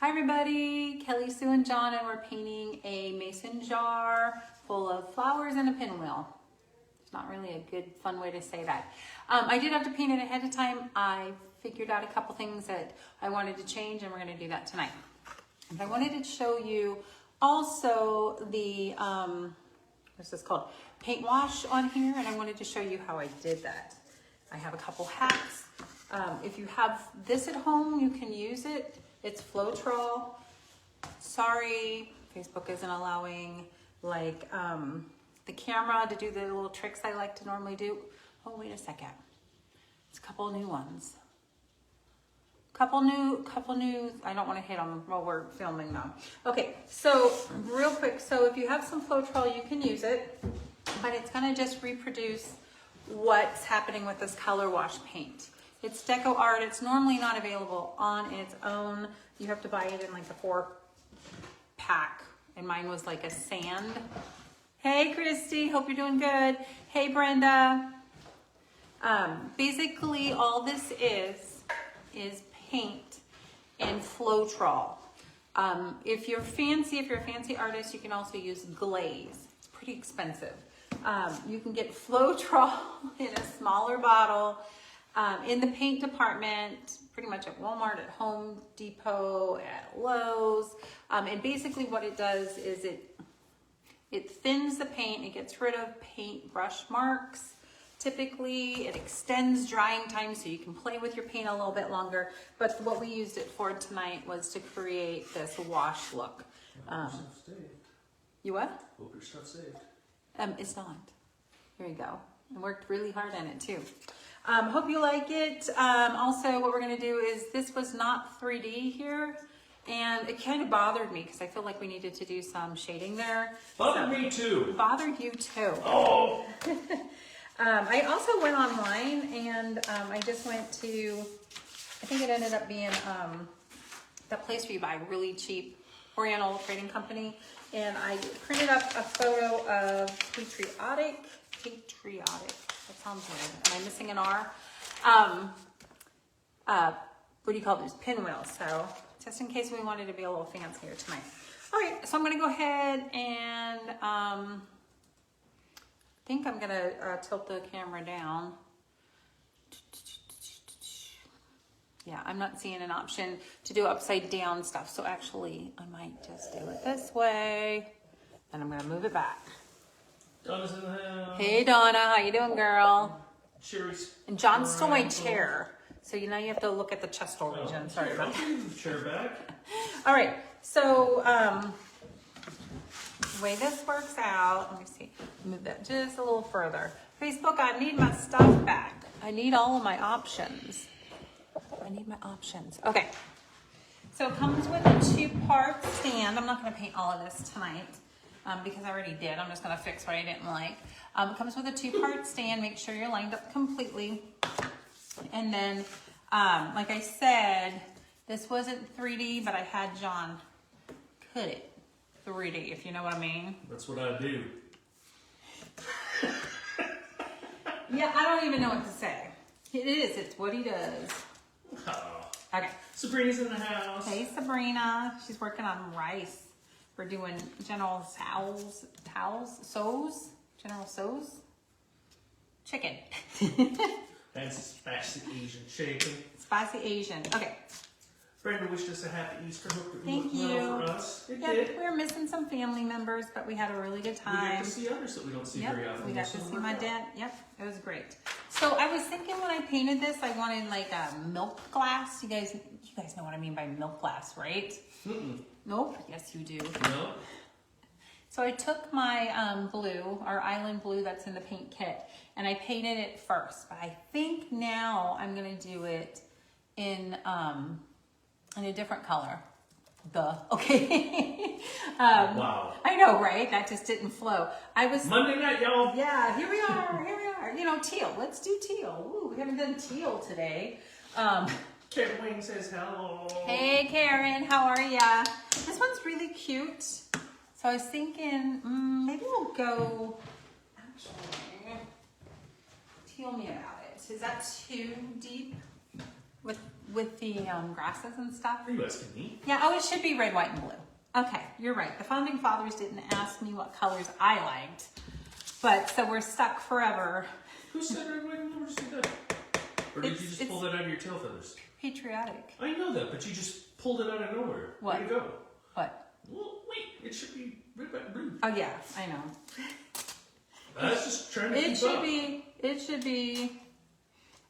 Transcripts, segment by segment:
Hi everybody, Kelly, Sue, and John, and we're painting a mason jar full of flowers and a pinwheel. It's not really a good, fun way to say that. I did have to paint it ahead of time. I figured out a couple things that I wanted to change, and we're going to do that tonight. And I wanted to show you also the, what's this called? Paint wash on here, and I wanted to show you how I did that. I have a couple hacks. If you have this at home, you can use it. It's Floetrol. Sorry, Facebook isn't allowing like the camera to do the little tricks I like to normally do. Oh, wait a second. It's a couple new ones. Couple new, I don't want to hit them while we're filming them. Okay, so real quick. So if you have some Floetrol, you can use it, but it's gonna just reproduce what's happening with this color wash paint. It's Deco Art. It's normally not available on its own. You have to buy it in like a 4-pack. And mine was like a sand. Hey, Christy. Hope you're doing good. Hey, Brenda. Basically, all this is paint and Floetrol. If you're a fancy artist, you can also use glaze. It's pretty expensive. You can get Floetrol in a smaller bottle. In the paint department, pretty much at Walmart, at Home Depot, at Lowe's. And basically what it does is it thins the paint, it gets rid of paint brush marks. Typically, it extends drying time so you can play with your paint a little bit longer. But what we used it for tonight was to create this wash look. You what? Hope your stuff's saved. It's not. Here you go. I worked really hard on it too. Hope you like it. Also, what we're going to do is, this was not 3D here, and it kind of bothered me because I feel like we needed to do some shading there. Bothered me too. Bothered you too. Oh! I also went online, and I just went to, I think it ended up being that place where you buy really cheap Oriental Trading Company, and I printed up a photo of patriotic. That sounds weird. Am I missing an R? What do you call these? Pinwheels. So just in case we wanted to be a little fancier tonight. All right, so I'm going to go ahead and I think I'm going to tilt the camera down. Yeah, I'm not seeing an option to do upside down stuff. So actually, I might just do it this way, and I'm going to move it back. Donna's in the house. Hey Donna, how you doing, girl? Cheers. And John stole my chair, so you know you have to look at the chest region. Sorry about that. I'll give the chair back. All right, so the way this works out, let me see, move that just a little further. Facebook, I need my stuff back. I need all of my options. Okay, so it comes with a 2-part stand. I'm not going to paint all of this tonight. Because I already did. I'm just going to fix what I didn't like. It comes with a 2-part stand. Make sure you're lined up completely. And then, like I said, this wasn't 3D, but I had John cut it 3D, if you know what I mean. That's what I do. Yeah, I don't even know what to say. It is. It's what he does. Oh. Okay. Sabrina's in the house. Hey, Sabrina. She's working on rice. We're doing General So's chicken. That's spicy Asian chicken. Spicy Asian. Okay. Brenda wished us a happy Easter. Hope it Thank worked you. well for us. It Yep, did. we were missing some family members, but we had a really good We time. got to see others that we don't see very often. We got to see my dad. Yep, it was great. So I was thinking when I painted this, I wanted like a milk glass. You guys know what I mean by milk glass, right? Mm-mm. Nope. Yes, you do. No. So I took my blue, our island blue that's in the paint kit, and I painted it first. But I think now I'm gonna do it in a different color. Okay. Wow. I know, right? That just didn't flow. I was Monday night, y'all. Yeah, here we are. You know, teal. Let's do teal. Ooh, we haven't done teal today. Karen Wayne says hello. Hey, Karen. How are ya? This one's really cute. So I was thinking, maybe we'll go, actually, tell me about it. Is that too deep? with the grasses and stuff. Are you asking me? Yeah, oh, it should be red, white, and blue. Okay, you're right. The founding fathers didn't ask me what colors I liked, but so we're stuck forever. Who said red, white, and blue? Just did that? Or did you just pull that out of your tail feathers? Patriotic. I know that, but you just pulled it out of nowhere. What? Way to go. What? Well, wait. It should be red, white, and blue. Oh yeah, I know. I was just trying to It keep should up. be. It should be.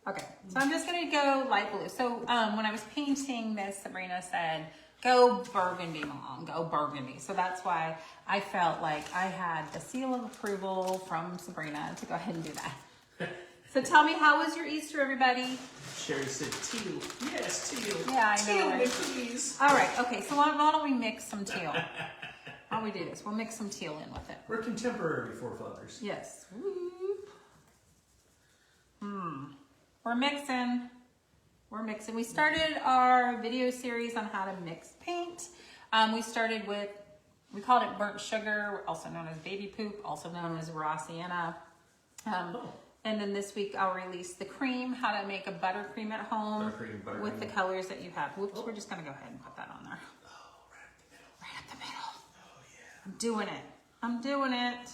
Okay, so I'm just gonna go light blue. So when I was painting this, Sabrina said, "Go burgundy, Mom. Go burgundy." So that's why I felt like I had the seal of approval from Sabrina to go ahead and do that. So tell me, how was your Easter, everybody? Sherry said teal. Yes, teal. Yeah, I know, Teal, right? please. All right. Okay. So why don't we mix some teal? Why don't we do this? We'll mix some teal in with it. We're contemporary forefathers. Yes. Whoop. We're mixing. We're mixing. We started our video series on how to mix paint. We started with, we called it burnt sugar, also known as baby poop, also known as raw sienna. And then this week I'll release the cream, how to make a buttercream at home with the colors that you have. Whoops, we're just gonna go ahead and put that on there. Oh, right up the middle. Right up the middle. Oh, yeah. I'm doing it. I'm doing it.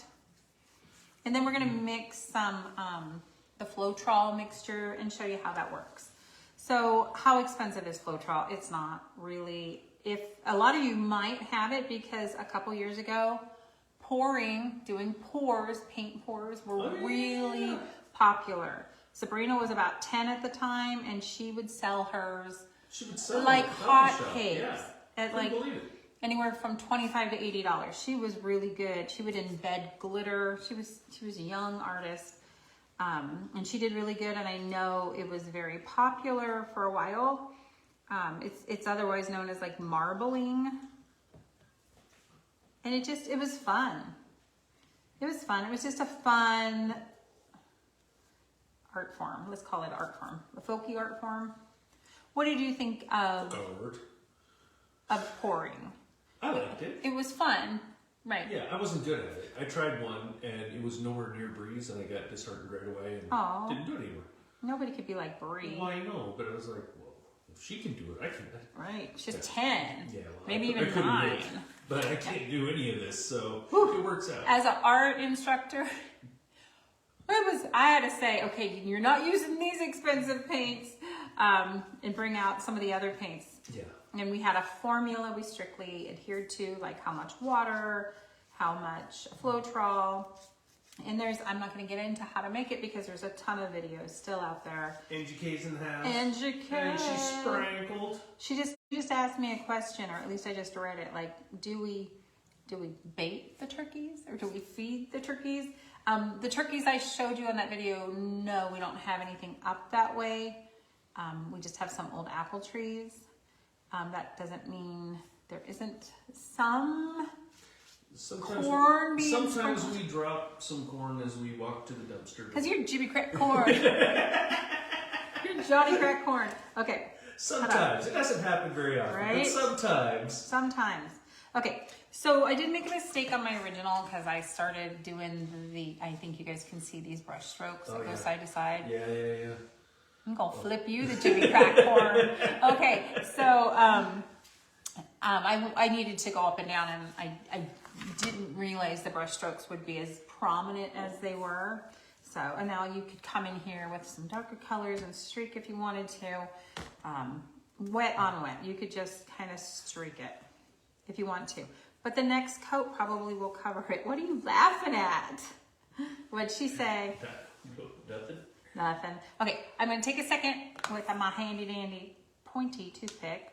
And then we're gonna mix some, the Floetrol mixture and show you how that works. So how expensive is Floetrol? It's not really. If a lot of you might have it because a couple years ago, doing pours, paint pours were really popular. Sabrina was about 10 at the time and she would sell hers like hotcakes at like anywhere from $25 to $80. She was really good. She would embed glitter. She was a young artist. And she did really good, and I know it was very popular for a while. It's otherwise known as like marbling. And it was fun. It was fun. It was just a fun art form. Let's call it art form. A folky art form. What did you think of pouring? I liked it. It was fun. Right. Yeah, I wasn't good at it. I tried one and it was nowhere near Bree's and I got disheartened right away and didn't do it anymore. Nobody could be like Bree. Well, I know, but I was like, well, if she can do it, I can. Right. She's 10. Yeah, well, maybe even 9. But I can't do any of this, so it works out. As an art instructor, I had to say, okay, you're not using these expensive paints, and bring out some of the other paints. Yeah. And we had a formula we strictly adhered to, like how much water, how much Floetrol. And I'm not going to get into how to make it because there's a ton of videos still out there. Angie K's in the house. Angie K. And she sprinkled. She just asked me a question, or at least I just read it. Like, do we bait the turkeys or do we feed the turkeys? The turkeys I showed you on that video, no, we don't have anything up that way. We just have some old apple trees. That doesn't mean there isn't some corn being Sometimes sprinkled. we drop some corn as we walk to the dumpster. Because you're Jimmy Crack Corn. You're Johnny Crack Corn. Okay. Sometimes. It doesn't happen very often, Right? but sometimes. Sometimes. Okay, so I did make a mistake on my original because I started doing I think you guys can see these brush strokes that go side to side. Yeah. I'm gonna flip you, the Jimmy Crack Corn. Okay, so I needed to go up and down, and I didn't realize the brush strokes would be as prominent as they were. So, and now you could come in here with some darker colors and streak if you wanted to. Wet on wet, you could just kind of streak it if you want to. But the next coat probably will cover it. What are you laughing at? What'd she say? Nothing. Nothing. Okay, I'm going to take a second with my handy dandy pointy toothpick.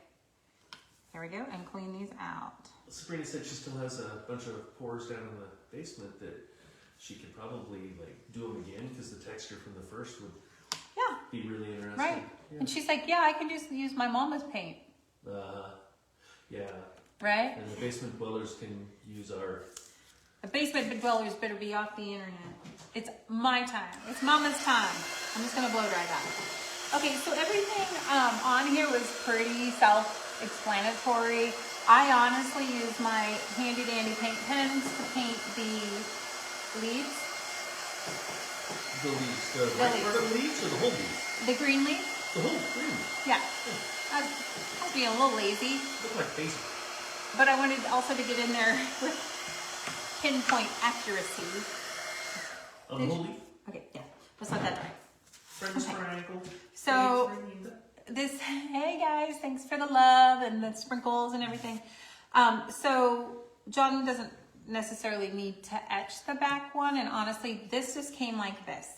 Here we go, and clean these out. Sabrina said she still has a bunch of pores down in the basement that she could probably do them again because the texture from the first would be really interesting. Right. Yeah. And she's like, yeah, I can just use my mama's paint. Yeah. Right? And the basement dwellers can use our... The basement dwellers better be off the internet. It's my time. It's mama's time. I'm just going to blow dry that. Okay, so everything on here was pretty self-explanatory. I honestly use my handy dandy paint pens to paint the leaves. The leaves. The right part of the leaves or the whole leaf? The green leaf. The whole thing. Yeah. I was being a little lazy, Look like basic. but I wanted also to get in there with pinpoint accuracy. On the whole leaf. Okay, yeah. Let's let that dry. Friends triangle. So this, hey guys, thanks for the love and the sprinkles and everything. So John doesn't necessarily need to etch the back one, and honestly, this just came like this.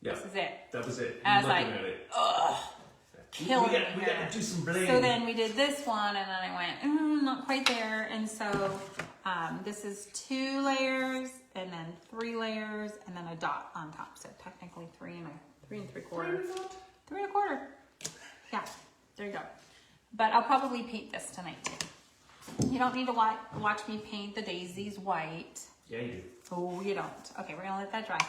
Yeah. This is it. That was it. I was Looking like, at it. ugh, killing me. We got to do some blade. So then we did this one, and then I went, not quite there. And so this is 2 layers, and then 3 layers, and then a dot on top. So technically 3 and 3 1/4. Yeah, there you go. But I'll probably paint this tonight too. You don't need to watch me paint the daisies white. Yeah, you do. Oh, you don't. Okay, we're gonna let that dry.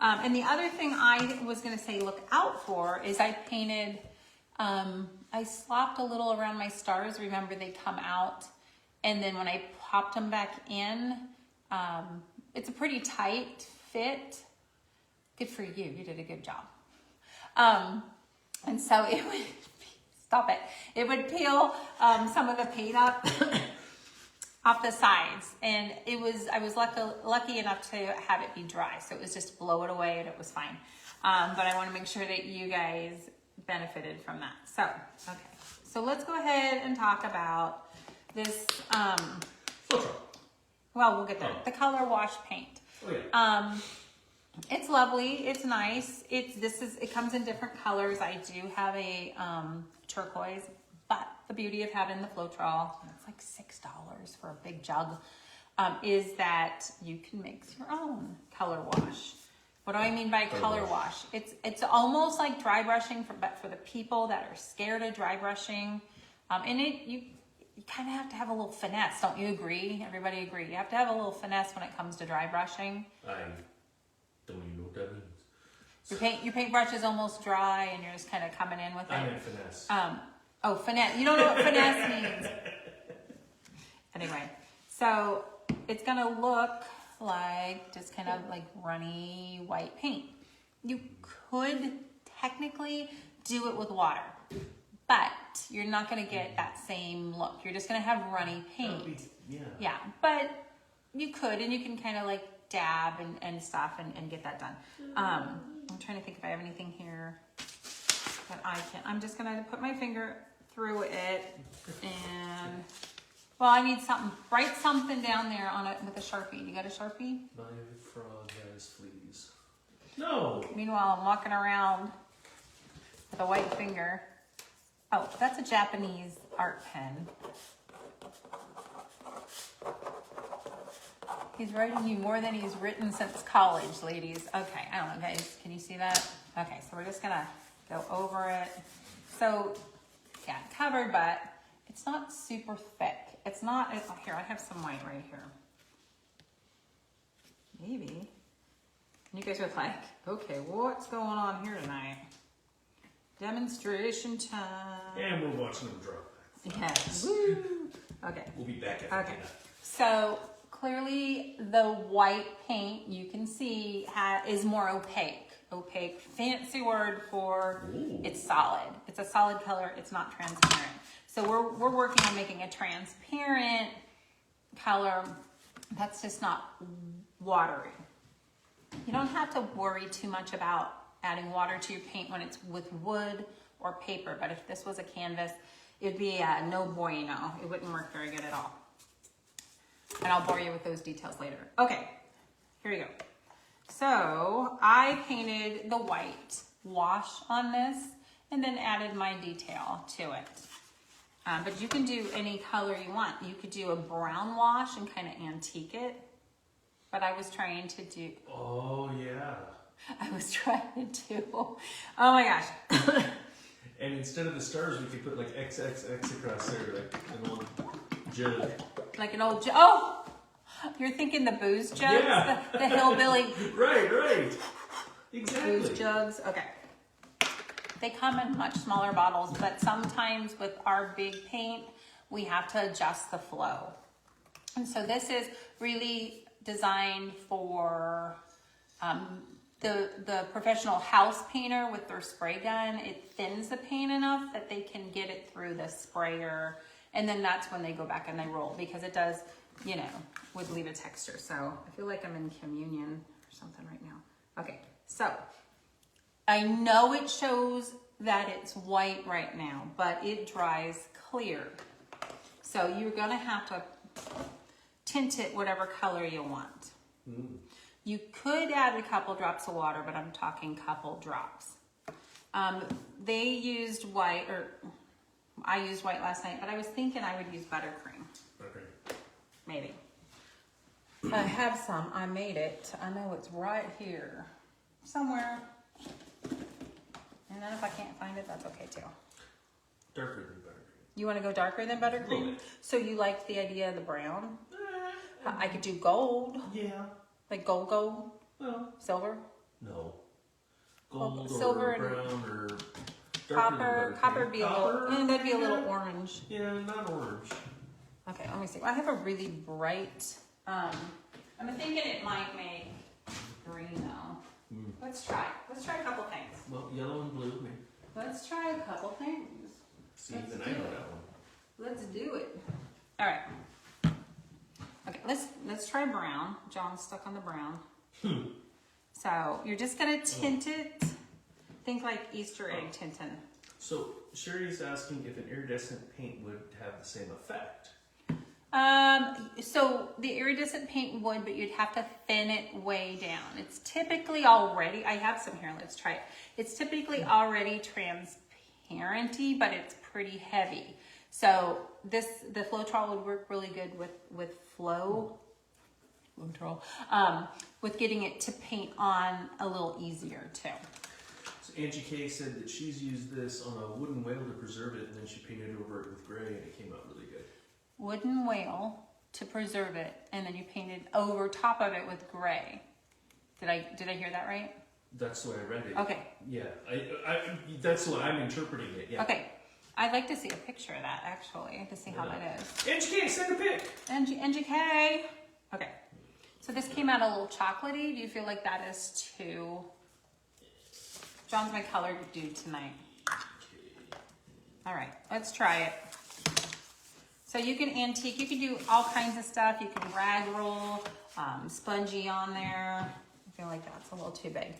And the other thing I was gonna say look out for is I painted, I slopped a little around my stars. Remember, they come out, and then when I popped them back in, it's a pretty tight fit. Good for you. You did a good job. And so it would, stop it. It would peel some of the paint up off the sides. And I was lucky enough to have it be dry. So it was just blow it away and it was fine. But I want to make sure that you guys benefited from that. So, okay. So let's go ahead and talk about this, well, we'll get there. The color wash paint. Oh, yeah. It's lovely. It's nice. It comes in different colors. I do have a turquoise, but the beauty of having the Floetrol, it's like $6 for a big jug, is that you can mix your own color wash. What do I mean by color wash? It's almost like dry brushing, but for the people that are scared of dry brushing, and you kind of have to have a little finesse. Don't you agree? Everybody agree? You have to have a little finesse when it comes to dry brushing. Don't even know what that means. Your paintbrush is almost dry and you're just kind of coming in with it. I meant finesse. Finesse. You don't know what finesse means. Anyway, so it's going to look like just kind of like runny white paint. You could technically do it with water, but you're not going to get that same look. You're just going to have runny paint. Yeah, but you could, and you can kind of like dab and stuff and get that done. I'm trying to think if I have anything here that I can. I'm just gonna put my finger through it, and well, I need something. Write something down there on it with a Sharpie. You got a Sharpie? My frog has fleas. No. Meanwhile, I'm walking around with a white finger. Oh, that's a Japanese art pen. He's writing you more than he's written since college, ladies. Okay, I don't know, guys. Can you see that? Okay, so we're just gonna go over it. So, yeah, covered, but it's not super thick. It's not, here, I have some white right here. Maybe. And you guys are like, okay, what's going on here tonight? Demonstration time. And we're watching them drop. Yes. Woo. Okay. We'll be back after Okay. that. So clearly the white paint you can see is more opaque. Opaque, fancy word for it's solid. It's a solid color. It's not transparent. So we're working on making a transparent color that's just not watery. You don't have to worry too much about adding water to your paint when it's with wood or paper. But if this was a canvas, it'd be no bueno. It wouldn't work very good at all. And I'll bore you with those details later. Okay, here we go. So I painted the white wash on this and then added my detail to it. But you can do any color you want. You could do a brown wash and kind of antique it. But I was trying to do... Oh, yeah. I was trying to... Oh my gosh. And instead of the stars, we could put like XXX across there, like an old jug. Like an old jug. Oh! You're thinking the booze jugs? Yeah. The hillbilly... Right. Exactly. Booze jugs. Okay. They come in much smaller bottles, but sometimes with our big paint, we have to adjust the flow. And so this is really designed for the professional house painter with their spray gun, it thins the paint enough that they can get it through the sprayer. And then that's when they go back and they roll, because it does, you know, would leave a texture. So I feel like I'm in communion or something right now. Okay, so I know it shows that it's white right now, but it dries clear. So you're gonna have to tint it whatever color you want. You could add a couple drops of water, but I'm talking couple drops. They used white, or I used white last night, but I was thinking I would use buttercream. Okay. Maybe. I have some. I made it. I know it's right here somewhere. And then if I can't find it, that's okay too. Darker than buttercream. You want to go darker than buttercream? Little bit. So you like the idea of the brown? I could do gold. Yeah. Like gold? Well, Silver? no. Gold silver or and brown or darker Copper. than Copper would be a little, that'd be a little yeah. orange. Yeah, not orange. Okay, let me see. I have a really bright, I'm thinking it might make green though. Let's try a couple things. Well, yellow and blue, maybe. Let's try a couple things. See, Let's then do I know it. that one. Let's do it. All right. Okay, let's try brown. John's stuck on the brown. So you're just gonna tint it. Think like Easter egg tinting. So Sherry's asking if an iridescent paint would have the same effect. So the iridescent paint would, but you'd have to thin it way down. It's typically already, I have some here, let's try it. It's typically already transparency, but it's pretty heavy. So the Floetrol would work really good with with getting it to paint on a little easier too. So Angie K said that she's used this on a wooden whale to preserve it, and then she painted over it with gray, and it came out really good. Wooden whale to preserve it, and then you painted over top of it with gray. Did I hear that right? That's the way I read it. Okay. Yeah, I that's what I'm interpreting it. Yeah. Okay. I'd like to see a picture of that actually to see how that is. Angie K, send a pic. NGK. Okay. So this came out a little chocolatey. Do you feel like that is too? John's my color dude tonight. All right, let's try it. So you can antique, you can do all kinds of stuff. You can rag roll, spongy on there. I feel like that's a little too big.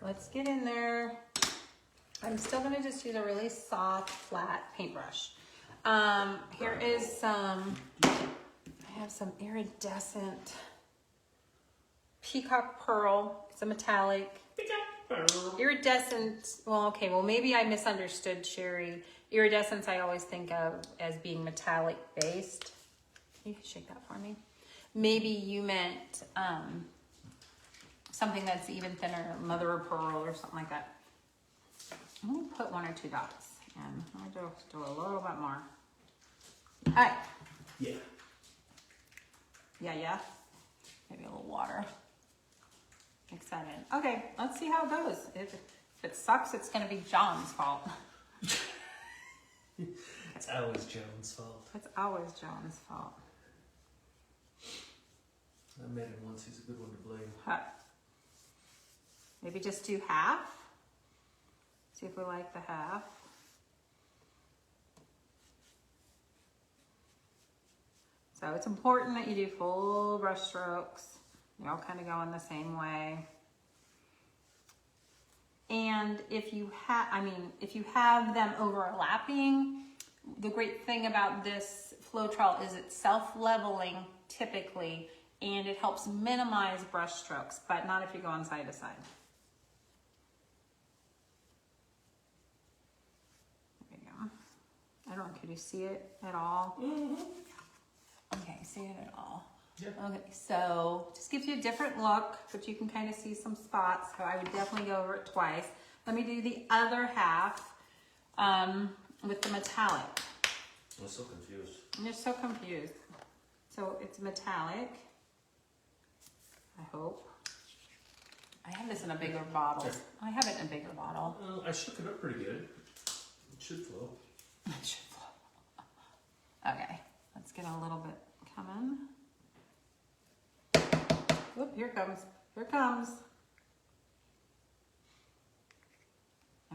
Let's get in there. I'm still gonna just use a really soft, flat paintbrush. Here is some, I have some iridescent peacock pearl. It's a metallic. Iridescent, well, okay, well, maybe I misunderstood, Sherry. Iridescence I always think of as being metallic based. Can you shake that for me? Maybe you meant something that's even thinner, mother of pearl or something like that. I'm gonna put 1 or 2 dots in. I'm gonna do a little bit more. All right. Yeah. Yeah. Maybe a little water. Excited. Okay, let's see how it goes. If it sucks, it's gonna be John's fault. It's always John's fault. It's always John's fault. I met him once. He's a good one to blame. Maybe just do half. See if we like the half. So it's important that you do full brush strokes. They all kind of go in the same way. And if you have them overlapping, the great thing about this Floetrol is it's self-leveling typically, and it helps minimize brush strokes, but not if you go on side to side. There you go. I don't know, could you see it at all? Mm-hmm. Okay, see it at all. Yeah. Okay, so just gives you a different look, but you can kind of see some spots. So I would definitely go over it twice. Let me do the other half with the metallic. I'm so confused. I'm just so confused. So it's metallic. I hope. I have this in a bigger bottle. Okay. I have it in a bigger bottle. I shook it up pretty good. It should flow. It should flow. Okay, let's get a little bit coming. Whoop, here it comes. Here it comes.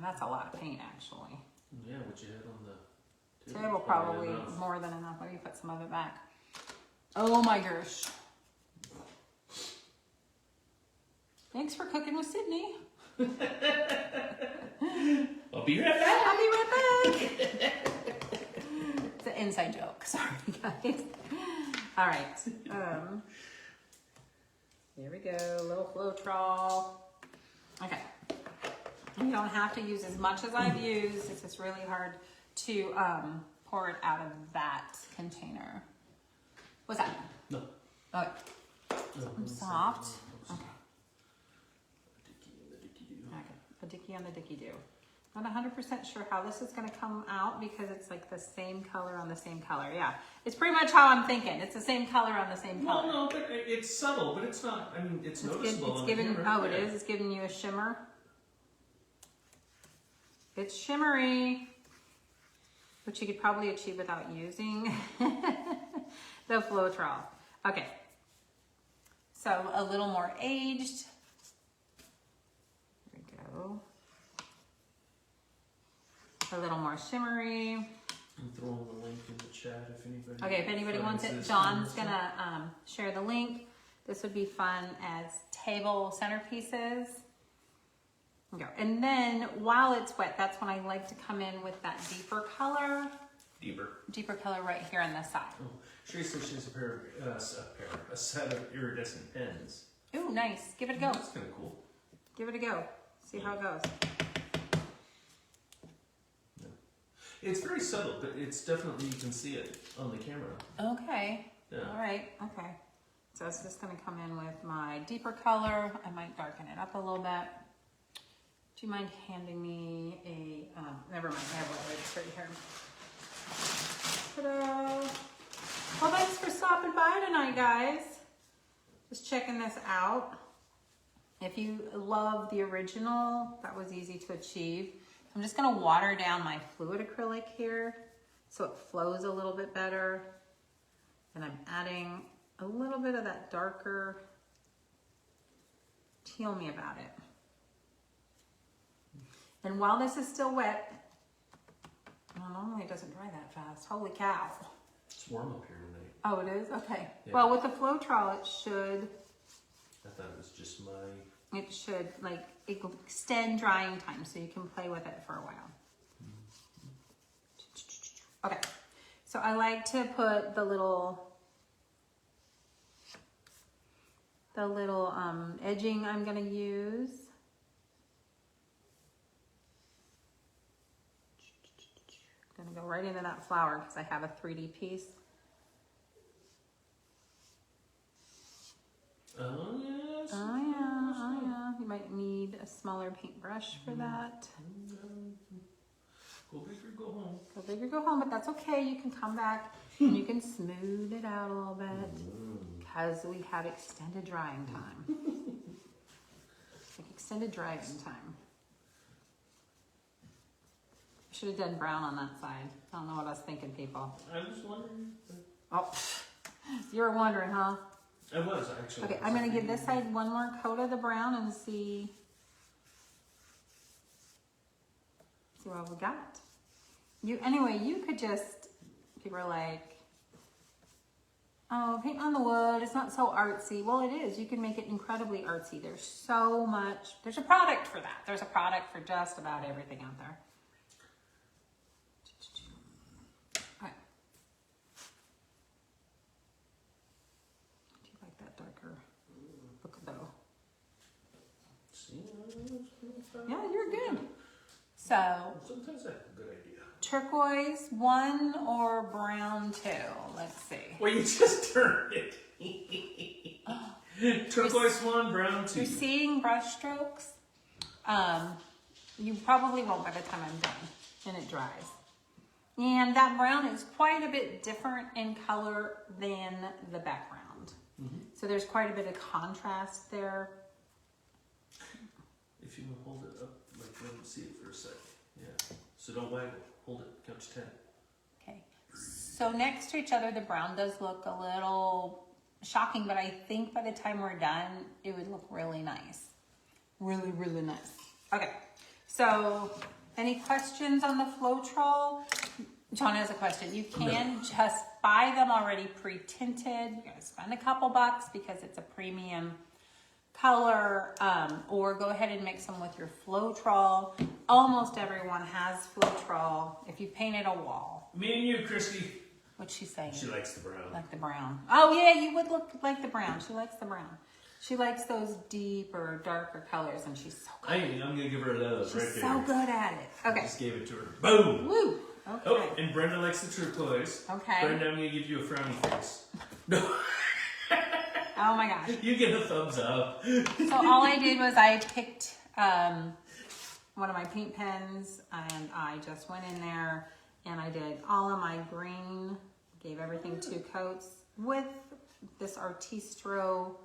that's a lot of paint actually. Yeah, what you had on the Table probably enough. more than enough. Let me put some of it back. Oh my gosh. Thanks for cooking with Sydney. I'll be right back. I'll be right back. It's an inside joke. Sorry, guys. All right. Here we go. Little Floetrol. Okay. You don't have to use as much as I've used. It's just really hard to pour it out of that container. What's that? No. Okay. Something soft. Okay. A dicky on the dicky do. Not 100% sure how this is going to come out because it's like the same color on the same color. Yeah, it's pretty much how I'm thinking. It's the same color on the same color. Well, no, but it's subtle, but it's not. I mean, it's noticeable. It's giving. Oh, it is. It's giving you a shimmer. It's shimmery, which you could probably achieve without using the Floetrol. Okay, so a little more aged. There we go. A little more shimmery. I'm throwing the link in the chat if anybody. Okay, if anybody wants it, John's gonna share the link. This would be fun as table centerpieces. Go. And then while it's wet, that's when I like to come in with that deeper color. Deeper color right here on the side. Oh, Sherry says she has a set of iridescent pens. Ooh, nice. Give it a go. That's kind of cool. Give it a go. See how it goes. Yeah. It's very subtle, but it's definitely, you can see it on the camera. Okay. Yeah. All right. Okay. So it's just going to come in with my deeper color. I might darken it up a little bit. Do you mind handing me a, never mind, I have one right here. Ta-da! Well, thanks for stopping by tonight, guys. Just checking this out. If you love the original, that was easy to achieve. I'm just gonna water down my fluid acrylic here so it flows a little bit better. And I'm adding a little bit of that darker, tell me about it. And while this is still wet, well, normally it doesn't dry that fast. Holy cow. It's warm up here tonight. Oh, it is? Okay. Yeah. Well, with the Floetrol, it should just my... It should like extend drying time so you can play with it for a while. Okay, so I like to put the little edging I'm gonna use. I'm gonna go right into that flower because I have a 3D piece. Oh, yes. Oh yeah, oh yeah. You might need a smaller paintbrush for that. Go big or go home. Go big or go home, but that's okay. You can come back and you can smooth it out a little bit because we have extended drying time. Like extended drying time. Should have done brown on that side. I don't know what I was thinking, people. I was wondering. Oh, you were wondering, huh? I was actually. Okay, I'm gonna give this side one more coat of the brown and see what we got. Anyway, you could just, people are like, oh, paint on the wood, it's not so artsy. Well, it is. You can make it incredibly artsy. There's so much, there's a product for that. There's a product for just about everything out there. All right. Do you like that darker look though? Yeah, you're good. So, Sometimes that's a good idea. turquoise 1 or brown 2? Let's see. Well, you just turned it. Turquoise 1, brown 2. You're seeing brush strokes. You probably won't by the time I'm done and it dries. And that brown is quite a bit different in color than the background. So there's quite a bit of contrast there. If you want to hold it up, like let me see it for a second. Yeah. So don't waggle. Hold it. Count to 10. Okay. So next to each other, the brown does look a little shocking, but I think by the time we're done, it would look really nice. Really, really nice. Okay. So, any questions on the Floetrol? John has a question. You can just buy them already pre-tinted. You're gonna spend a couple bucks because it's a premium color, or go ahead and mix them with your Floetrol. Almost everyone has Floetrol if you painted a wall. Me and you, Christy. What's she saying? She likes the brown. Like the brown. Oh yeah, you would look like the brown. She likes the brown. She likes those deeper, darker colors, and she's so good. I'm gonna give her a love She's right there. so good at it. Okay. Just gave it to her. Boom. Woo. Okay. Oh, and Brenda likes the turquoise. Okay. Brenda, I'm gonna give you a frowny face. No. Oh my gosh. You get a thumbs up. So all I did was I picked one of my paint pens, and I just went in there and I did all of my green, gave everything 2 coats with this Artistro,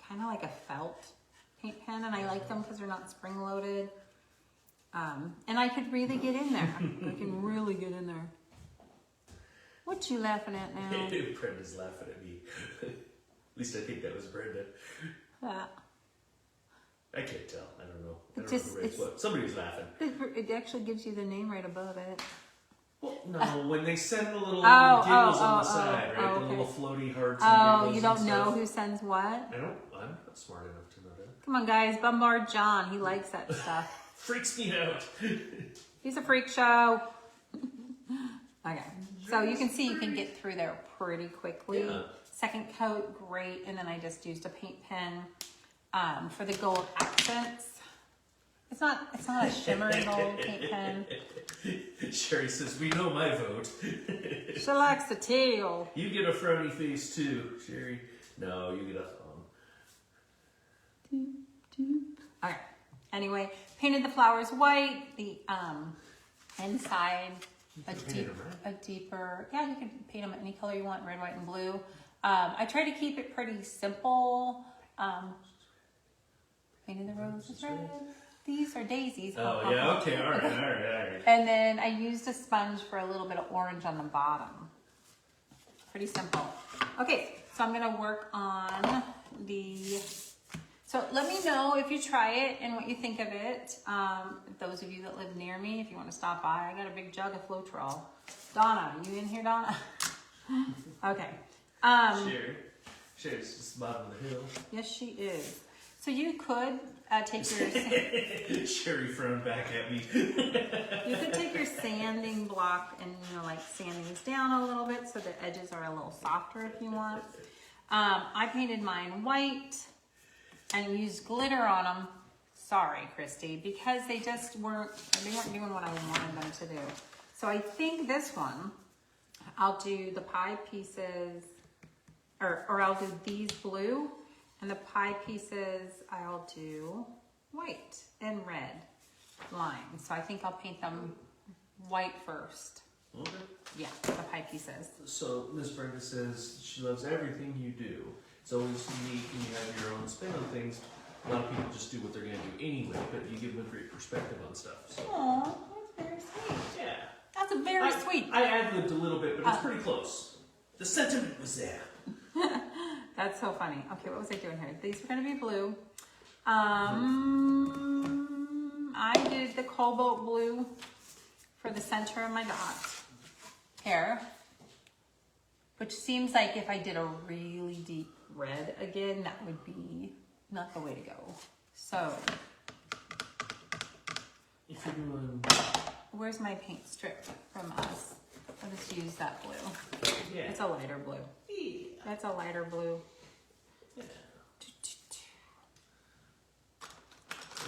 kind of like a felt paint pen, and I like them because they're not spring loaded. And I could really get in there. I can really get in there. What you laughing at now? Brenda's laughing at me. At least I think that was Brenda. I can't tell. I don't know. I don't know who writes what. Somebody was laughing. It actually gives you the name right above it. Well, no, when they send the little giggles on the side, right? okay. The little floaty hearts. Oh, and you giggles don't and know stuff. who sends what? I'm not smart enough to know that. Come on, guys, bombard John. He likes that stuff. Freaks me out. He's a freak show. Okay, so you can see you can get through there pretty quickly. Yeah. Second coat, great, and then I just used a paint pen for the gold accents. It's not a shimmery gold paint pen. Sherry says, "We know my vote." She likes the teal. You get a frowny face too, Sherry. No, you get a thumb. Okay. Anyway, painted the flowers white. The inside a deeper. Yeah, you can paint them any color you want, red, white, and blue. I try to keep it pretty simple. Painted the roses red. These are daisies. Oh yeah, okay, all right. And then I used a sponge for a little bit of orange on the bottom. Pretty simple. Okay, so I'm gonna work on so let me know if you try it and what you think of it. Those of you that live near me, if you want to stop by, I got a big jug of Floetrol. Donna, you in here, Donna? Okay. Sherry's just the bottom of the hill. Yes, she is. So you could take your... Sherry frowned back at me. You could take your sanding block and, like sand these down a little bit so the edges are a little softer if you want. I painted mine white and used glitter on them. Sorry, Christy, because they weren't doing what I wanted them to do. So I think this one, I'll do the pie pieces, or I'll do these blue, and the pie pieces I'll do white and red lines. So I think I'll paint them white first. Okay. Yeah, the pie pieces. So Miss Brenda says she loves everything you do. It's always unique and you have your own spin on things. A lot of people just do what they're going to do anyway, but you give them a great perspective on stuff. So. Aw, that's very sweet. Yeah. That's a very sweet. I ad-libbed a little bit, but it's pretty close. The sentiment was there. That's so funny. Okay, what was I doing here? These were going to be blue. I did the cobalt blue for the center of my dot here, which seems like if I did a really deep red again, that would be not the way to go. So, If you're doing, where's my paint strip from us? I'll just use that blue. yeah. It's a lighter blue. Yeah. That's a lighter blue. Yeah.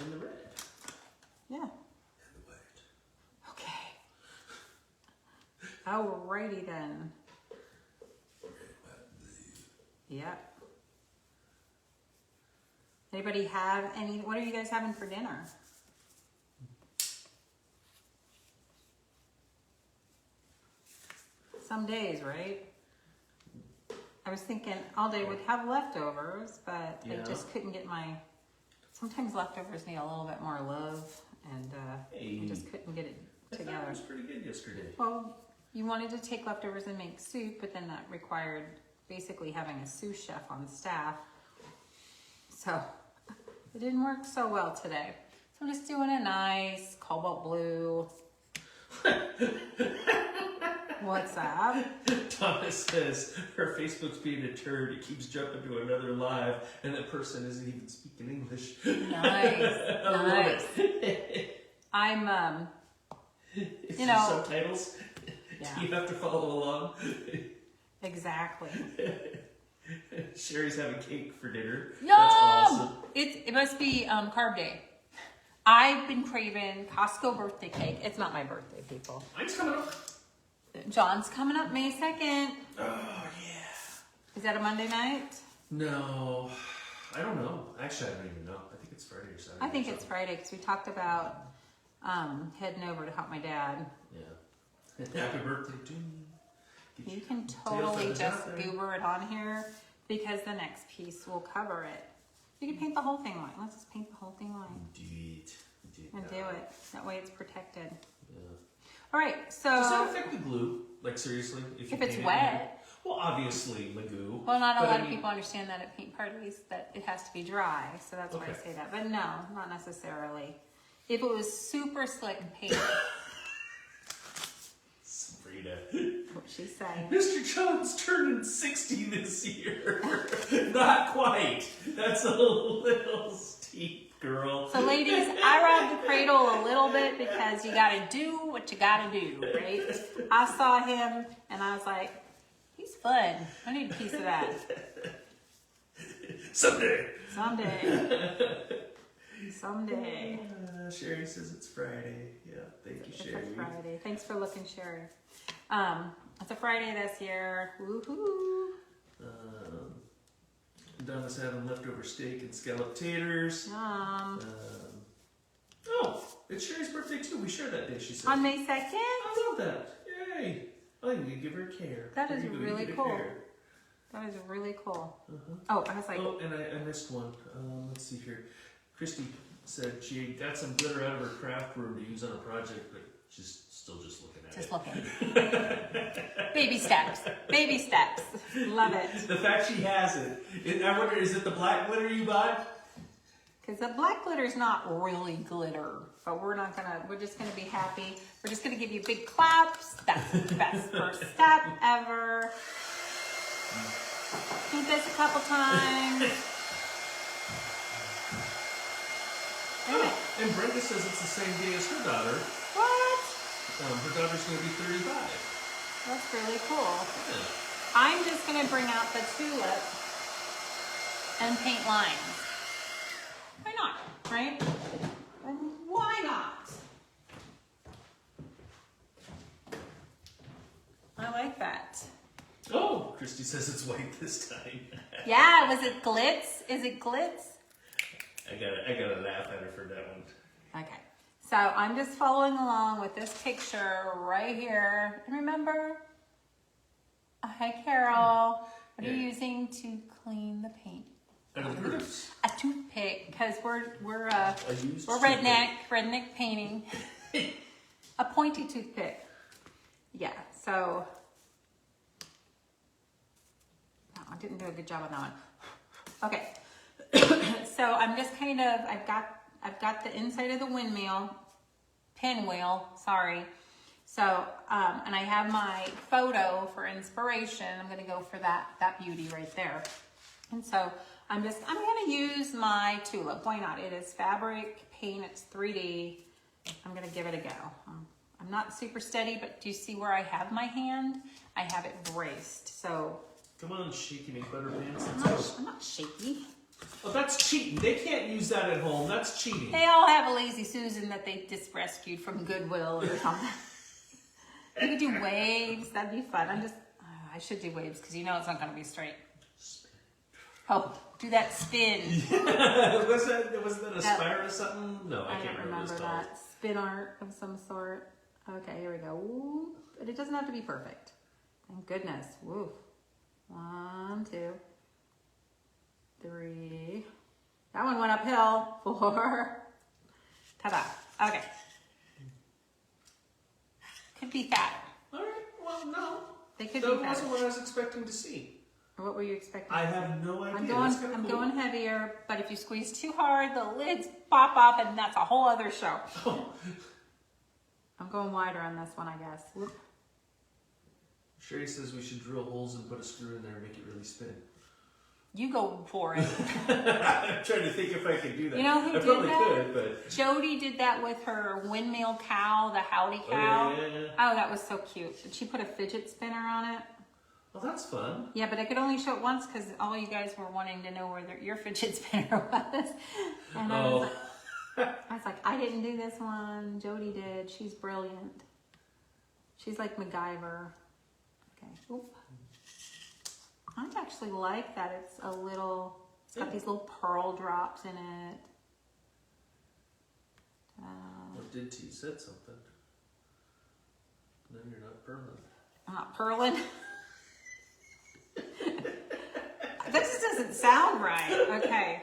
And the red. Yeah. And the white. Okay. Alrighty then. Yep. Anybody have what are you guys having for dinner? Some days, right? I was thinking all day we'd have leftovers, but I just couldn't get sometimes leftovers need a little bit more love, and I just couldn't get it together. That was pretty good yesterday. Well, you wanted to take leftovers and make soup, but then that required basically having a sous chef on staff. So it didn't work so well today. I'm just doing a nice cobalt blue. What's up? Thomas says her Facebook's being a turd. It keeps jumping to another live, and that person isn't even speaking English. Nice, nice. I'm, Is you there know, subtitles? yeah. Do you have to follow along? Exactly. Sherry's having cake for dinner. Yum! That's awesome. It must be carb day. I've been craving Costco birthday cake. It's not my birthday, people. Mine's coming up. John's coming up May 2nd. Oh, yeah. Is that a Monday night? No, I don't know. Actually, I don't even know. I think it's Friday or Saturday. I think or it's something. Friday because we talked about heading over to help my dad. Yeah. Happy birthday to me. You can Tail totally feathers just out there. goober it on here because the next piece will cover it. You can paint the whole thing white. Let's just paint the whole thing white Do it. and do it. That way it's protected. Yeah. All right, Does that so affect the glue? Like seriously? You if it's paint it wet, Well, obviously, Magoo. well, not a but lot I of mean- people understand that at paint parties that it has to be dry, so that's why I Okay. say that. But no, not necessarily. If it was super slick paint, Sabrina. what she's saying. Mr. John's turning 60 this year. Not quite. That's a little steep, girl. So ladies, I robbed the cradle a little bit because you gotta do what you gotta do, right? I saw him and I was like, he's fun. I need a piece of that. Someday. Someday. Sherry says it's Friday. Yeah, thank you, It's Sherry. a Friday. Thanks for looking, Sherry. It's a Friday this year. Woohoo. Donna's having leftover steak and scallop taters. Yum. Oh, it's Sherry's birthday too. We share that day, she said. On May 2nd? I love that. Yay. I think we can give her a care. That is Here you go, you really get a cool. care. That is really cool. Uh-huh. Oh, I was like, Oh, and I missed one. Let's see here. Christy said she got some glitter out of her craft room to use on a project, but she's still just looking at just it. looking. Baby steps. Baby steps. Love it. The fact she has it. I wonder, is it the black glitter you bought? Because the black glitter is not really glitter, but we're just gonna be happy. We're just gonna give you big claps. That's the best first step ever. Paint this a couple times. Oh, and Brenda says it's the same day as her daughter. What? Her daughter's going to be 35. That's really cool. Yeah. I'm just gonna bring out the tulip and paint lines. Why not, right? Why not? I like that. Oh, Christy says it's white this time. Yeah, was it glitz? Is it glitz? I gotta laugh at her for that one. Okay, so I'm just following along with this picture right here. And remember, hi Carol, what are you using to clean the paint? Out of the groups. A toothpick, because we're used redneck painting. A pointy toothpick. Yeah, so no, I didn't do a good job on that one. Okay. So I'm just I've got the inside of the pinwheel, sorry. So, and I have my photo for inspiration. I'm gonna go for that beauty right there. And so I'm gonna use my tulip. Why not? It is fabric paint, it's 3D. I'm gonna give it a go. I'm not super steady, but do you see where I have my hand? I have it braced, so. Come on, shaky McButterpants. I'm not shaky. Oh, that's cheating. They can't use that at home. That's cheating. They all have a Lazy Susan that they just rescued from Goodwill or something. You could do waves. That'd be fun. I should do waves because you know it's not going to be straight. Oh, do that spin. was that a spire or something? No, I I can't don't remember what it's remember called. that. Spin art of some sort. Okay, here we go. Woo. But it doesn't have to be perfect. Thank goodness. Woo. 1, 2, 3. That one went uphill. 4. Ta-da. Okay. Could be fatter. All right. Well, no. They could That be fatter. wasn't what I was expecting to see. What were you expecting? I have no idea. I'm That's going kinda cool. heavier, but if you squeeze too hard, the lid's pop off, and that's a whole other show. Oh. I'm going wider on this one, I guess. Whoop. Sherry says we should drill holes and put a screw in there and make it really spin. You go for it. I'm trying to think if I could do that. You know who I did probably that? could, but Jody did that with her windmill cow, the Howdy cow. yeah. Oh, that was so cute. Did she put a fidget spinner on it? Well, that's fun. Yeah, but I could only show it once because all you guys were wanting to know where your fidget spinner was. And I was like, I didn't do this one. Jody did. She's brilliant. She's like MacGyver. Okay. Oop. I actually like that it's a little, it's got these little pearl drops in it. What did T said something? No, you're not permanent. I'm not purling. That just doesn't sound right. Okay.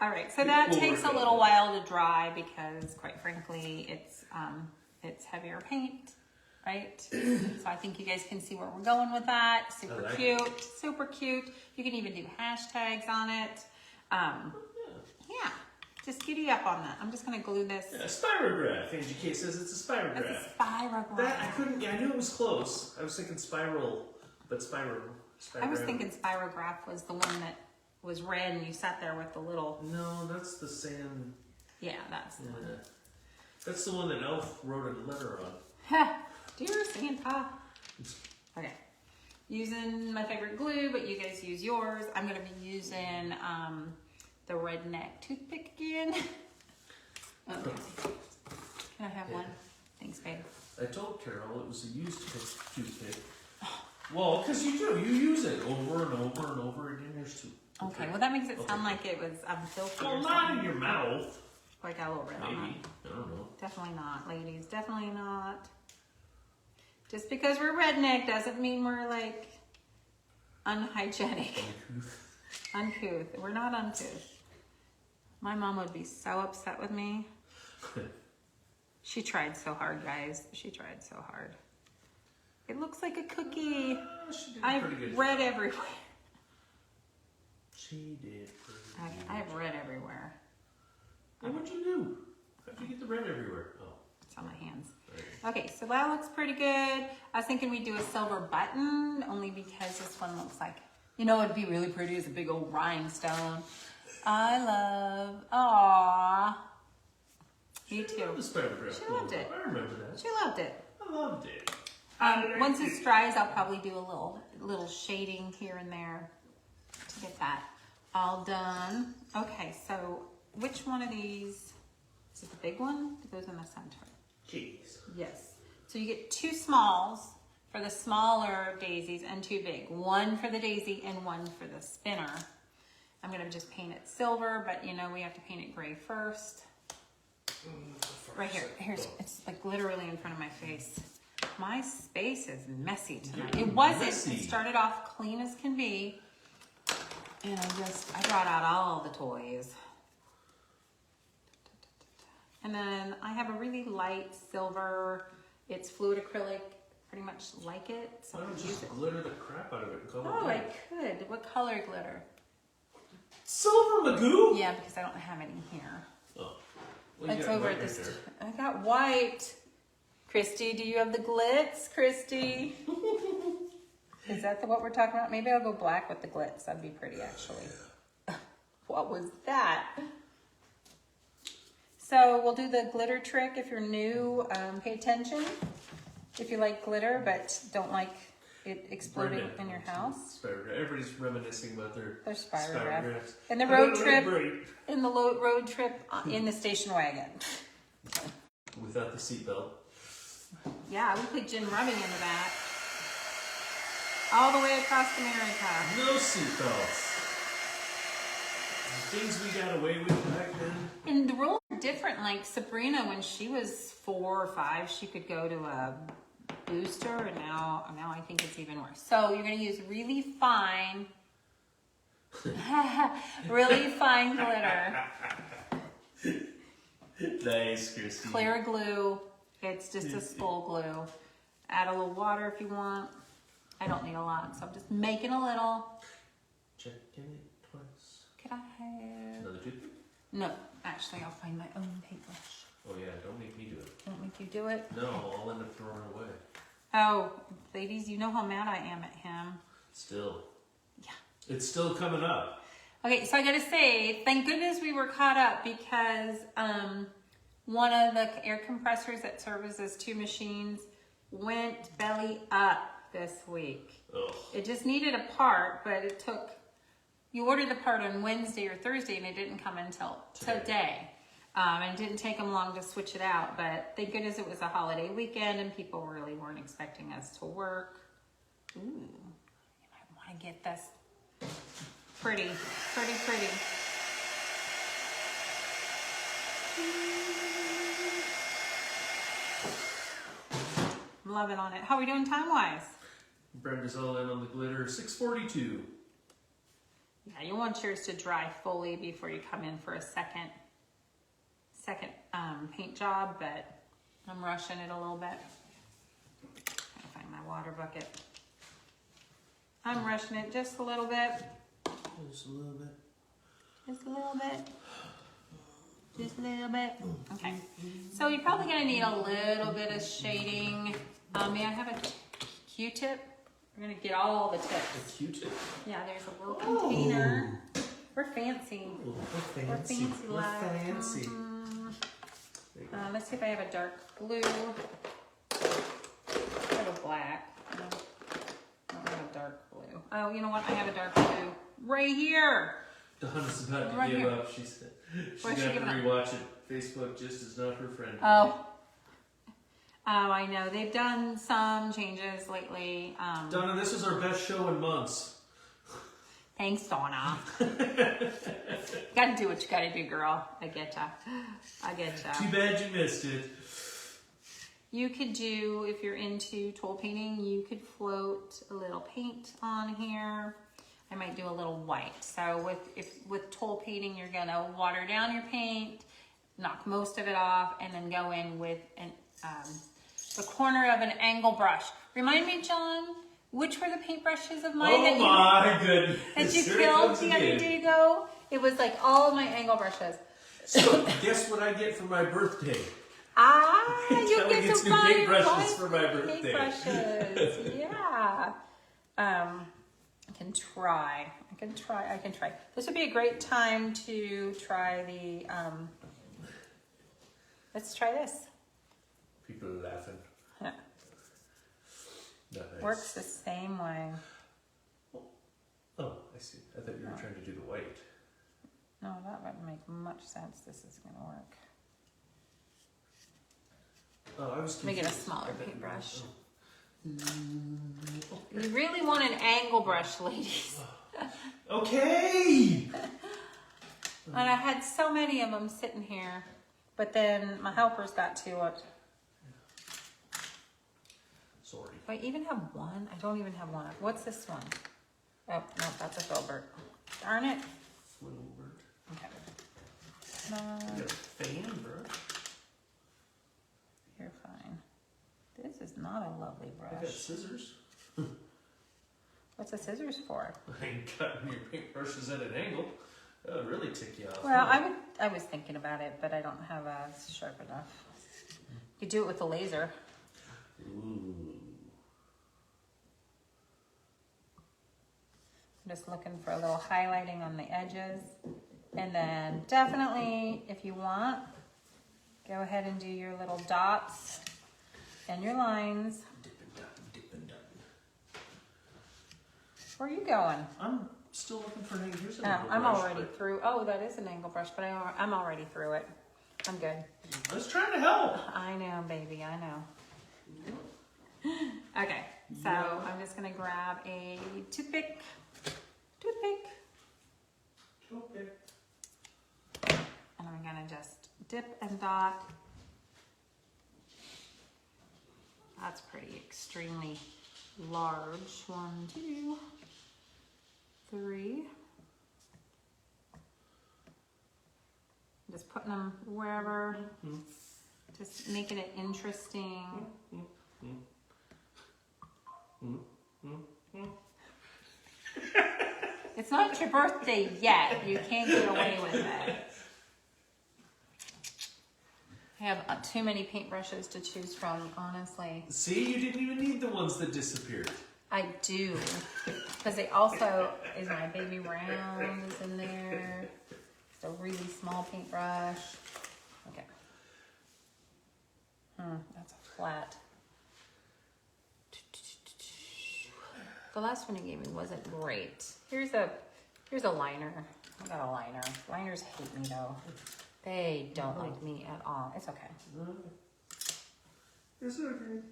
All right. So that We'll takes a work on little it. while to dry because, quite frankly, it's heavier paint, right? So I think you guys can see where we're going with that. Super I like cute. Super cute. You can even do hashtags on it. Yeah. Just giddy up on that. I'm just gonna glue this. Yeah, a spirograph. Angie K says it's a spirograph. It's a spirograph. That I couldn't. I knew it was close. I was thinking spiral, but spiral. I was thinking spirograph was the one that was red and you sat there with the little. No, that's the sand. Yeah, that's the one. That's the one that Elf wrote a letter on. Ha! Dear Santa. Okay. Using my favorite glue, but you guys use yours. I'm gonna be using the redneck toothpick again. Okay. Can I have one? Thanks, babe. I told Carol it was a used toothpick. Well, because you do. You use it over and over and over again. There's two. Okay, well that makes it sound like it was filthy Well, or not something. in your mouth. Like I will red on Maybe. that. I don't know. Definitely not, ladies. Definitely not. Just because we're redneck doesn't mean we're like unhygienic. Uncouth. We're not uncouth. My mom would be so upset with me. She tried so hard, guys. She tried so hard. It looks like a cookie. She did a pretty good I've red job. everywhere. She did pretty good. I have red everywhere. Hey, what'd you do? How'd you get the red everywhere? Oh. It's on my hands. Right. Okay, so that looks pretty good. I was thinking we'd do a silver button, only because this one looks like, you know, it'd be really pretty as a big old rhinestone. I love, aww. Me She too. loved the spirograph. She loved it. I remember that. She loved it. I loved it. Once this dries, I'll probably do a little shading here and there to get that all done. Okay, so which one of these, is it the big one that goes in the center? Jeez. Yes. So you get two smalls for the smaller daisies and two big. One for the daisy and one for the spinner. I'm gonna just paint it silver, but you know we have to paint it gray first. Right here. It's like literally in front of my face. My space is messy tonight. It wasn't. Messy. It started off clean as can be. And I brought out all the toys. And then I have a really light silver. It's fluid acrylic, pretty much like it. So Why don't I you use just it. glitter the crap out of it and call Oh, it I glitter? could. What color glitter? Silver Magoo? Yeah, because I don't have any here. Oh. Well, you It's got over white at this. right there. I got white. Christy, do you have the glitz, Christy? Is that what we're talking about? Maybe I'll go black with the glitz. That'd be pretty, actually. What was that? So we'll do the glitter trick. If you're new, pay attention. If you like glitter but don't like it exploding Brenda. in your house. Spirograph. Everybody's reminiscing about their Their spirograph. spirographs. And the I road bet it trip, looked great in the road trip in the station wagon. without the seatbelt. Yeah, we put gin rubbing into that. All the way across America. No seatbelts. Things we got away with back then. And the rules are different. Like Sabrina, when she was 4 or 5, she could go to a booster, and now I think it's even worse. So you're going to use really fine, really fine glitter. Nice, Christy. Clear glue. It's just a spool glue. Add a little water if you want. I don't need a lot, so I'm just making a little. Checking it twice. Could I have? Another toothpick? No, Actually, I'll find my own paintbrush. Oh yeah, don't make me do it. Don't make you do it. No, I'll end up throwing it away. Oh, ladies, you know how mad I am at him. Still. Yeah. It's still coming up. Okay, so I gotta say, thank goodness we were caught up because one of the air compressors that services 2 machines went belly up this week. Ugh. It just needed a part, but it took, you ordered the part on Wednesday or Thursday and it didn't come until today. And it didn't take them long to switch it out, but thank goodness it was a holiday weekend and people really weren't expecting us to work. Ooh, you might want to get this pretty. I'm loving on it. How are we doing time-wise? Brenda's all in on the glitter. 6:42. Yeah, you want yours to dry fully before you come in for a second paint job, but I'm rushing it a little bit. I'll find my water bucket. I'm rushing it just a little bit. Just a little bit. Just a little bit. Just a little bit. Okay. So you're probably gonna need a little bit of shading. May I have a Q-tip? We're gonna get all the tips. A Q-tip. Yeah, there's a little container. We're fancy. We're fancy. We're fancy. We're fancy. Let's see if I have a dark blue. I have a black. I don't have a dark blue. Oh, you know what? I have a dark blue right here. Donna's about to Right give here. up. She said she's What's gonna she have to giving rewatch it. Facebook just is not her friend. Oh, I know. They've done some changes lately. Donna, this is our best show in months. Thanks, Donna. Gotta do what you gotta do, girl. I get ya. Too bad you missed it. You could do, if you're into tool painting, you could float a little paint on here. I might do a little white. So with tool painting, you're gonna water down your paint, knock most of it off, and then go in with the corner of an angle brush. Remind me, John, which were the paintbrushes of mine that you killed the other day ago? It was like all of my angle brushes. So guess what I get for my birthday? You Kelly get gets some new fun paintbrushes for my birthday. paintbrushes. Yeah. I can try. This would be a great time to try the, let's try this. People are laughing. Yeah. Not nice. Works the same way. Oh, I see. I thought you were trying to do the white. No, that wouldn't make much sense. This is gonna work. Oh, I was Let me get a confused. smaller I bet you- paintbrush. oh. You really want an angle brush, ladies. Okay! And I had so many of them sitting here, but then my helpers got to it. Sorry. Do I even have one? I don't even have one. What's this one? Oh, no, that's a filbert. Darn it. Filbert. Okay. You got a fan, bro. You're fine. This is not a lovely I got brush. scissors. What's the scissors for? I ain't cutting your paintbrushes at an angle. That would really tick you off. Well, I was thinking about it, but I don't have a sharp enough. You could do it with a laser. Ooh. I'm just looking for a little highlighting on the edges. And then definitely, if you want, go ahead and do your little dots and your lines. Dippin' dottin'. Where are you going? I'm still looking for an angle. Here's an Oh, angle I'm brush, already but through. Oh, that is an angle brush, but I'm already through it. I'm good. I was trying to help. I know, baby, I know. Okay, so I'm just gonna grab a toothpick. Okay. And I'm gonna just dip and dot. That's pretty extremely large. 1, 2, 3. Just putting them wherever, just making it interesting. It's not your birthday yet. You can't get away with it. I have too many paintbrushes to choose from, honestly. See, you didn't even need the ones that disappeared. I do, because they also, is my baby round is in there. It's a really small paintbrush. Okay. That's a flat. The last one you gave me wasn't great. Here's a liner. I got a liner. Liners hate me though. They don't like me at all. It's okay. It's okay.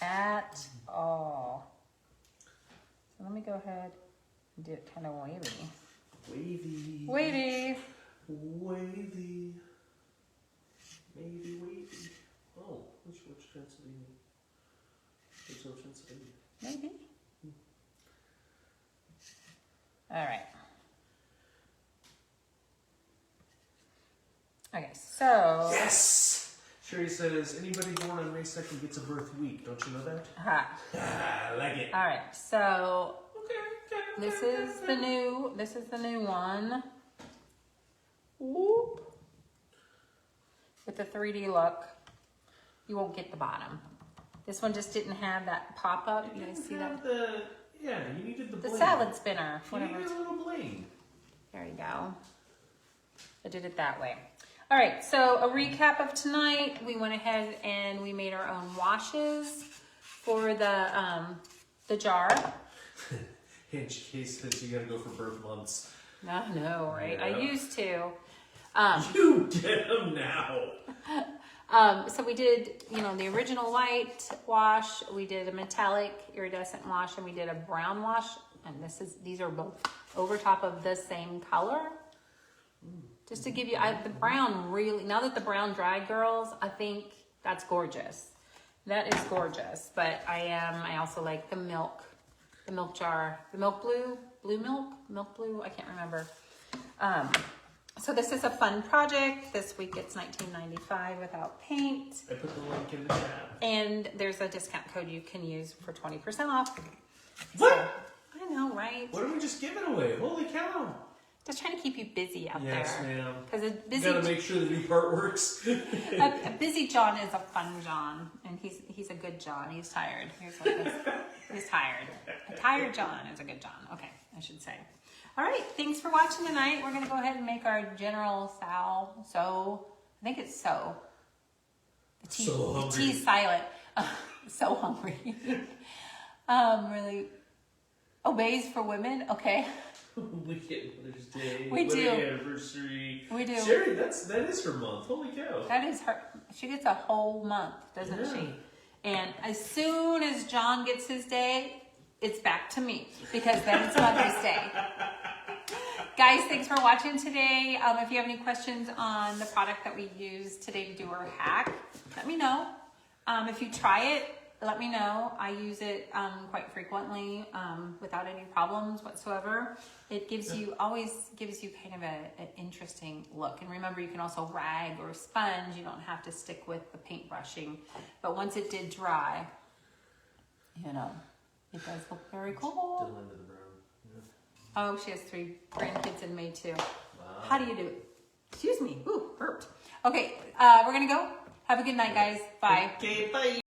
At all. So let me go ahead and do it kind of wavy. Wavy. Wavy. Wavy. Maybe wavy. Oh, which pencil do you need? Which pencil do you need? Maybe. All right. Okay, so. Yes! Sherry says, anybody born on May 2nd gets a birth week. Don't you know that? I like it. All right, so Okay. this is the new one. Whoop. With the 3D look. You won't get the bottom. This one just didn't have that pop-up. You guys see that? Yeah, you needed the The bling. salad spinner. You Whatever. needed a little bling. There you go. I did it that way. All right, so a recap of tonight. We went ahead and we made our own washes for the jar. In case that you gotta go for birth months. No, right? Yeah. I used to. You get them now. So we did, the original white wash. We did a metallic iridescent wash, and we did a brown wash. And these are both over top of the same color. Just to give you, the brown really, now that the brown dried, girls, I think that's gorgeous. That is gorgeous. But I also like the milk jar, the milk blue blue, I can't remember. So this is a fun project. This week it's $19.95 without paint. I put the link in the chat. And there's a discount code you can use for 20% off. What? So, I know, right? What are we just giving away? Holy cow. Just trying to keep you busy out Yes, there. ma'am. Because a You busy, gotta make sure the new part works. a busy John is a fun John, and he's a good John. He's tired. Here's what this. He's tired. A tired John is a good John. Okay, I should say. All right, thanks for watching tonight. We're gonna go ahead and make our general so. I think it's so. The T, So the hungry. T's silent. So hungry. Really obeys for women. Okay. We get Mother's Day. We do. Wedding anniversary. We do. Sherry, that is her month. Holy cow. That is her. She gets a whole month, doesn't Yeah. she? And as soon as John gets his day, it's back to me because then it's Mother's Day. Guys, thanks for watching today. If you have any questions on the product that we used today to do our hack, let me know. If you try it, let me know. I use it quite frequently without any problems whatsoever. It always gives you kind of an interesting look. And remember, you can also rag or sponge. You don't have to stick with the paint brushing. But once it did dry, it does look very cool. Still into the brown. Yeah. Oh, she has 3 grandkids in May too. Wow. How do you do it? Excuse me. Ooh, burped. Okay, we're gonna go. Have a good night, guys. Bye. Okay, bye.